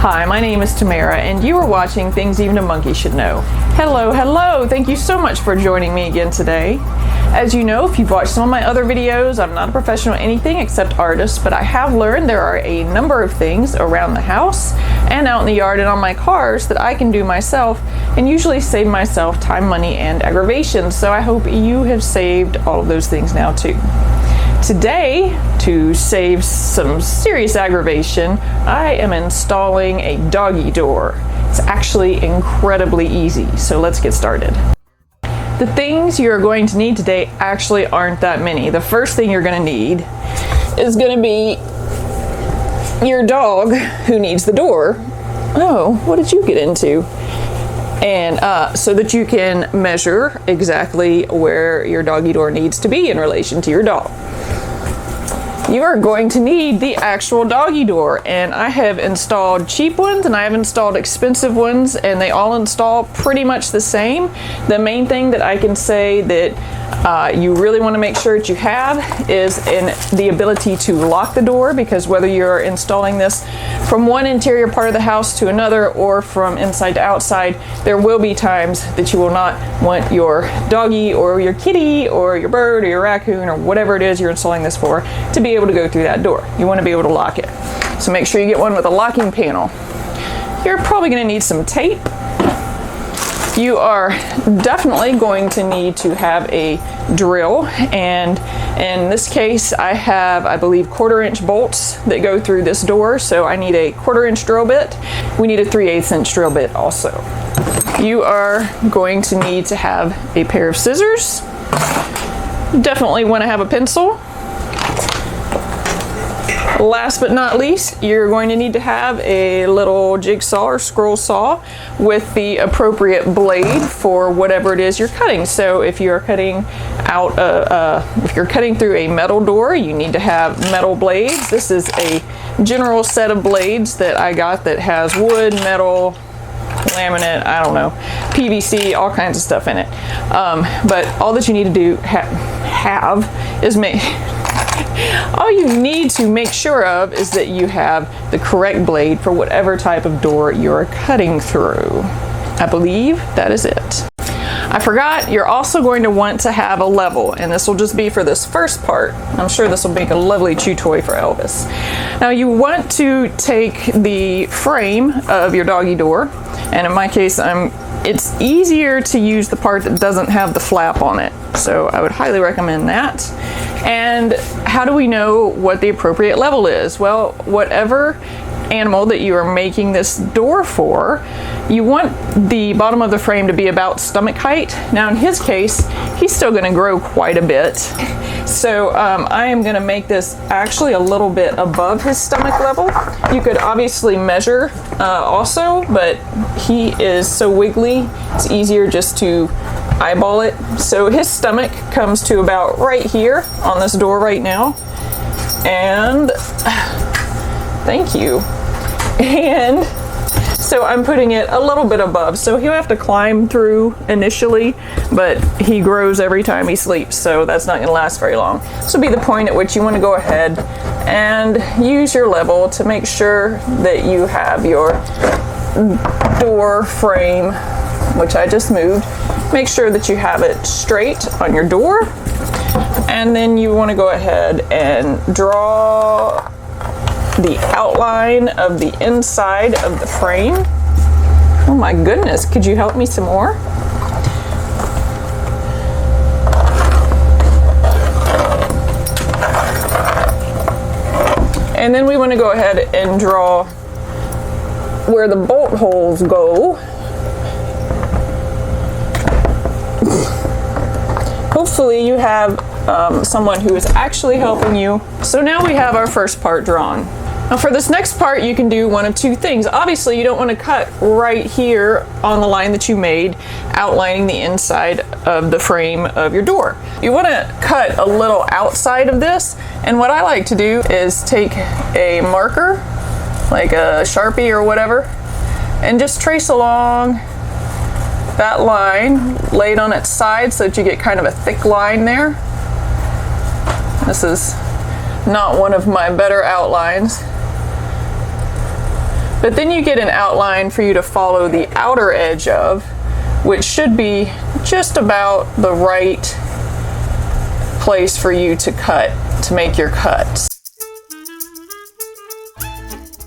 Hi, my name is Tamara, and you are watching Things Even a Monkey Should Know. Hello, hello! Thank you so much for joining me again today. As you know, if you've watched some of my other videos, I'm not a professional at anything except artist, but I have learned there are a number of things around the house and out in the yard and on my cars that I can do myself and usually save myself time, money, and aggravation. So I hope you have saved all of those things now too. Today, to save some serious aggravation, I am installing a doggy door. It's actually incredibly easy, so let's get started. The things you're going to need today actually aren't that many. The first thing you're going to need is going to be your dog who needs the door. Oh, what did you get into? And so that you can measure exactly where your doggy door needs to be in relation to your dog. You are going to need the actual doggy door, and I have installed cheap ones and I have installed expensive ones, and they all install pretty much the same. The main thing that I can say that you really want to make sure that you have is the ability to lock the door, because whether you're installing this from one interior part of the house to another or from inside to outside, there will be times that you will not want your doggy or your kitty or your bird or your raccoon or whatever it is you're installing this for to be able to go through that door. You want to be able to lock it. So make sure you get one with a locking panel. You're probably going to need some tape. You are definitely going to need to have a drill, and in this case I have, I believe, 1/4-inch bolts that go through this door, so I need a 1/4-inch drill bit. We need a 3/8-inch drill bit also. You are going to need to have a pair of scissors. Definitely want to have a pencil. Last but not least, you're going to need to have a little jigsaw or scroll saw with the appropriate blade for whatever it is you're cutting. So if you're cutting out if you're cutting through a metal door, you need to have metal blades. This is a general set of blades that I got that has wood, metal, laminate, I don't know, PVC, all kinds of stuff in it. But all that you need to do is all you need to make sure of is that you have the correct blade for whatever type of door you're cutting through. I believe that is it. I forgot, you're also going to want to have a level, and this will just be for this first part. I'm sure this will make a lovely chew toy for Elvis. Now you want to take the frame of your doggy door, and in my case it's easier to use the part that doesn't have the flap on it. So I would highly recommend that. And how do we know what the appropriate level is? Well, whatever animal that you are making this door for, you want the bottom of the frame to be about stomach height. Now in his case, he's still going to grow quite a bit. So I am going to make this actually a little bit above his stomach level. You could obviously measure also, but he is so wiggly, it's easier just to eyeball it. So his stomach comes to about right here on this door right now. And thank you. And so I'm putting it a little bit above, so he'll have to climb through initially, but he grows every time he sleeps, so that's not going to last very long. This will be the point at which you want to go ahead and use your level to make sure that you have your door frame, which I just moved. Make sure that you have it straight on your door, and then you want to go ahead and draw the outline of the inside of the frame. Oh my goodness, could you help me some more? And then we want to go ahead and draw where the bolt holes go. Hopefully you have someone who is actually helping you. So now we have our first part drawn. Now for this next part, you can do one of two things. Obviously, you don't want to cut right here on the line that you made, outlining the inside of the frame of your door. You want to cut a little outside of this, and what I like to do is take a marker, like a Sharpie or whatever, and just trace along that line, lay it on its side so that you get kind of a thick line there. This is not one of my better outlines. But then you get an outline for you to follow the outer edge of, which should be just about the right place for you to cut, to make your cuts.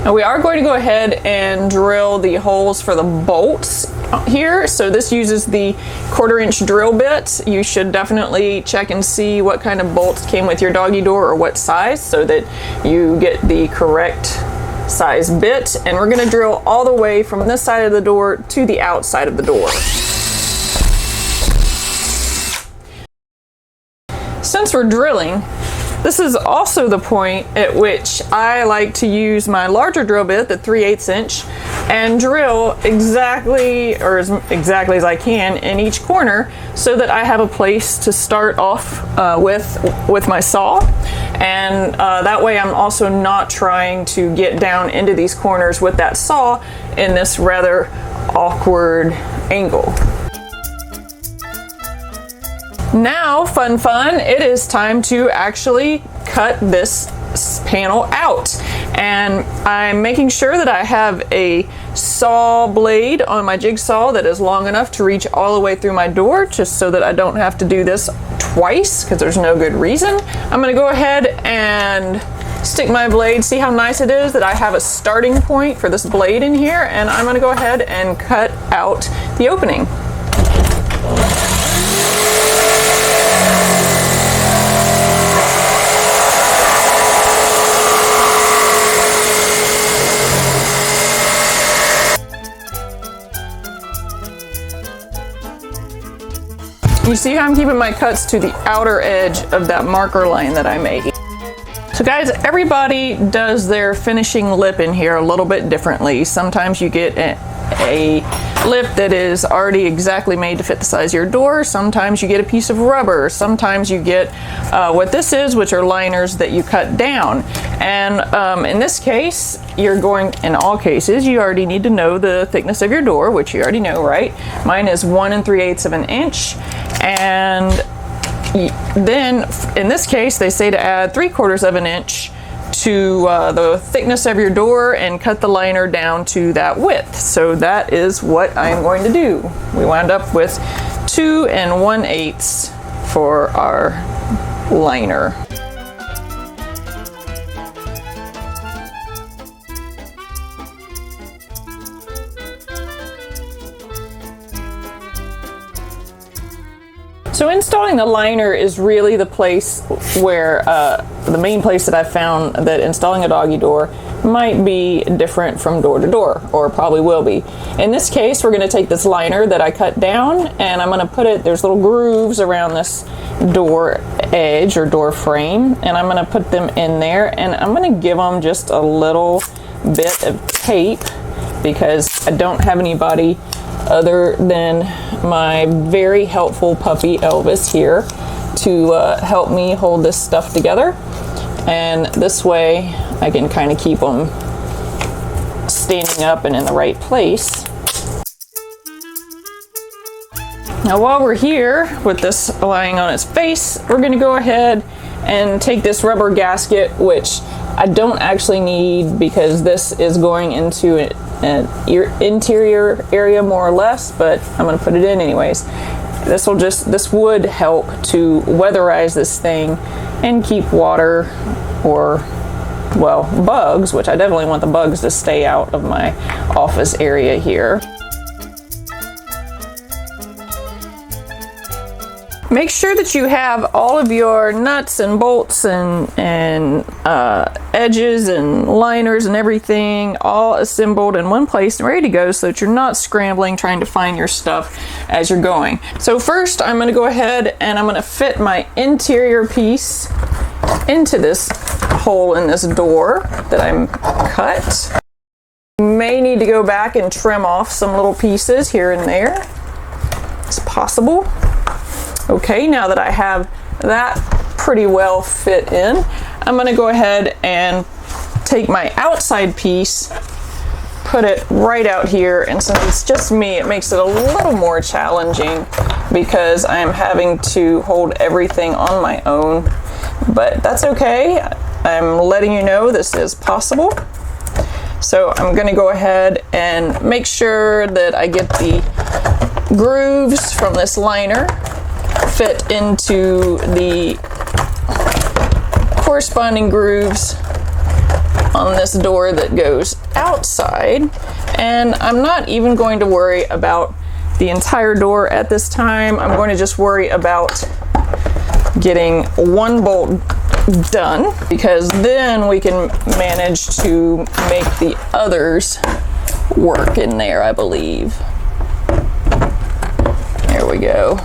Now we are going to go ahead and drill the holes for the bolts here. So this uses the 1/4 inch drill bit. You should definitely check and see what kind of bolts came with your doggy door or what size, so that you get the correct size bit. And we're going to drill all the way from this side of the door to the outside of the door. Since we're drilling, this is also the point at which I like to use my larger drill bit, the 3/8 inch, and drill exactly as I can in each corner, so that I have a place to start off with my saw. And that way I'm also not trying to get down into these corners with that saw in this rather awkward angle. Now, fun, it is time to actually cut this panel out. And I'm making sure that I have a saw blade on my jigsaw that is long enough to reach all the way through my door, just so that I don't have to do this twice, because there's no good reason. I'm gonna go ahead and stick my blade, see how nice it is that I have a starting point for this blade in here, and I'm gonna go ahead and cut out the opening. You see how I'm keeping my cuts to the outer edge of that marker line that I made. So guys, everybody does their finishing lip in here a little bit differently. Sometimes you get a lip that is already exactly made to fit the size of your door. Sometimes you get a piece of rubber. Sometimes you get what this is, which are liners that you cut down. And in this case, in all cases, you already need to know the thickness of your door, which you already know, right? Mine is 1 3/8 of an inch. And then in this case, they say to add 3/4 of an inch to the thickness of your door and cut the liner down to that width. So that is what I'm going to do. We wound up with 2 1/8 for our liner. So installing the liner is really the place where, the main place that I've found that installing a doggy door might be different from door to door, or probably will be. In this case, we're going to take this liner that I cut down, and I'm going to put it, there's little grooves around this door edge or door frame, and I'm going to put them in there, and I'm going to give them just a little bit of tape, because I don't have anybody other than my very helpful puppy Elvis here to help me hold this stuff together. And this way I can kind of keep them standing up and in the right place. Now while we're here with this lying on its face, we're going to go ahead and take this rubber gasket, which I don't actually need because this is going into an interior area more or less, but I'm going to put it in anyways. This would help to weatherize this thing and keep water or, well, bugs, which I definitely want the bugs to stay out of my office area here. Make sure that you have all of your nuts and bolts and edges and liners and everything all assembled in one place and ready to go, so that you're not scrambling trying to find your stuff as you're going. So first I'm going to go ahead and I'm going to fit my interior piece into this hole in this door that I'm cut. You may need to go back and trim off some little pieces here and there. It's possible. Okay, now that I have that pretty well fit in, I'm going to go ahead and take my outside piece, put it right out here, and since it's just me, it makes it a little more challenging because I'm having to hold everything on my own. but that's okay. I'm letting you know this is possible. So I'm gonna go ahead and make sure that I get the grooves from this liner fit into the corresponding grooves on this door that goes outside. And I'm not even going to worry about the entire door at this time. I'm going to just worry about getting one bolt done, because then we can manage to make the others work in there, I believe. There we go.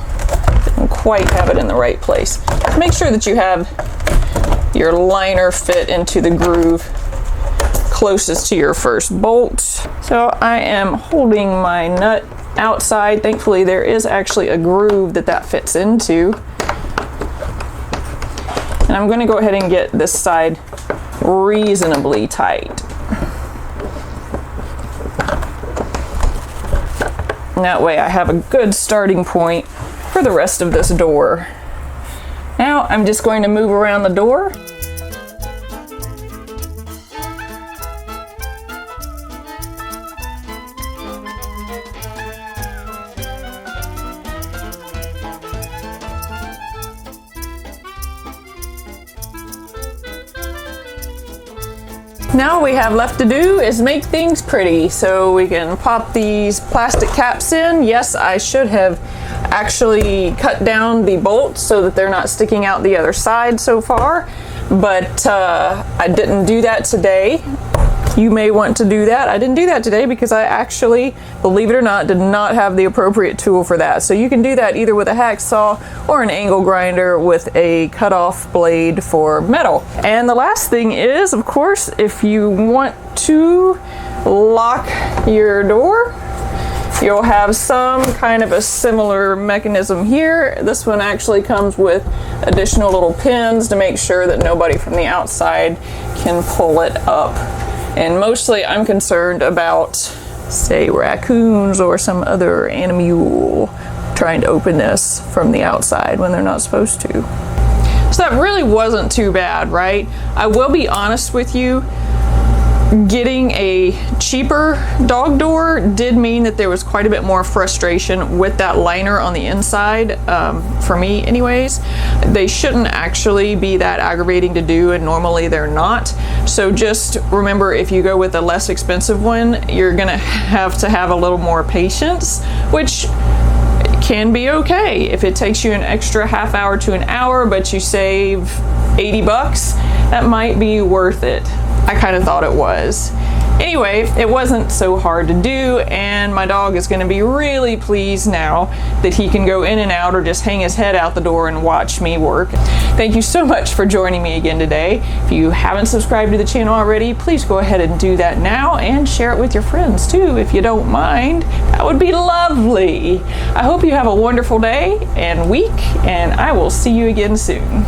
Didn't quite have it in the right place. Make sure that you have your liner fit into the groove closest to your first bolt. So I am holding my nut outside. Thankfully there is actually a groove that fits into. And I'm going to go ahead and get this side reasonably tight. And that way I have a good starting point for the rest of this door. Now I'm just going to move around the door. Now all we have left to do is make things pretty. So we can pop these plastic caps in. Yes, I should have actually cut down the bolts so that they're not sticking out the other side so far, but I didn't do that today. You may want to do that. I didn't do that today because I actually, believe it or not, did not have the appropriate tool for that. So you can do that either with a hacksaw or an angle grinder with a cutoff blade for metal. And the last thing is, of course, if you want to lock your door, you'll have some kind of a similar mechanism here. This one actually comes with additional little pins to make sure that nobody from the outside can pull it up. And mostly I'm concerned about, say, raccoons or some other animal trying to open this from the outside when they're not supposed to. So that really wasn't too bad, right? I will be honest with you, getting a cheaper dog door did mean that there was quite a bit more frustration with that liner on the inside, for me anyways. They shouldn't actually be that aggravating to do, and normally they're not. So just remember, if you go with a less expensive one, you're gonna have to have a little more patience, which can be okay. If it takes you an extra half hour to an hour, but you save 80 bucks, that might be worth it. I kind of thought it was. Anyway, it wasn't so hard to do, and my dog is going to be really pleased now that he can go in and out or just hang his head out the door and watch me work. Thank you so much for joining me again today. If you haven't subscribed to the channel already, please go ahead and do that now, and share it with your friends too, if you don't mind. That would be lovely. I hope you have a wonderful day and week, and I will see you again soon.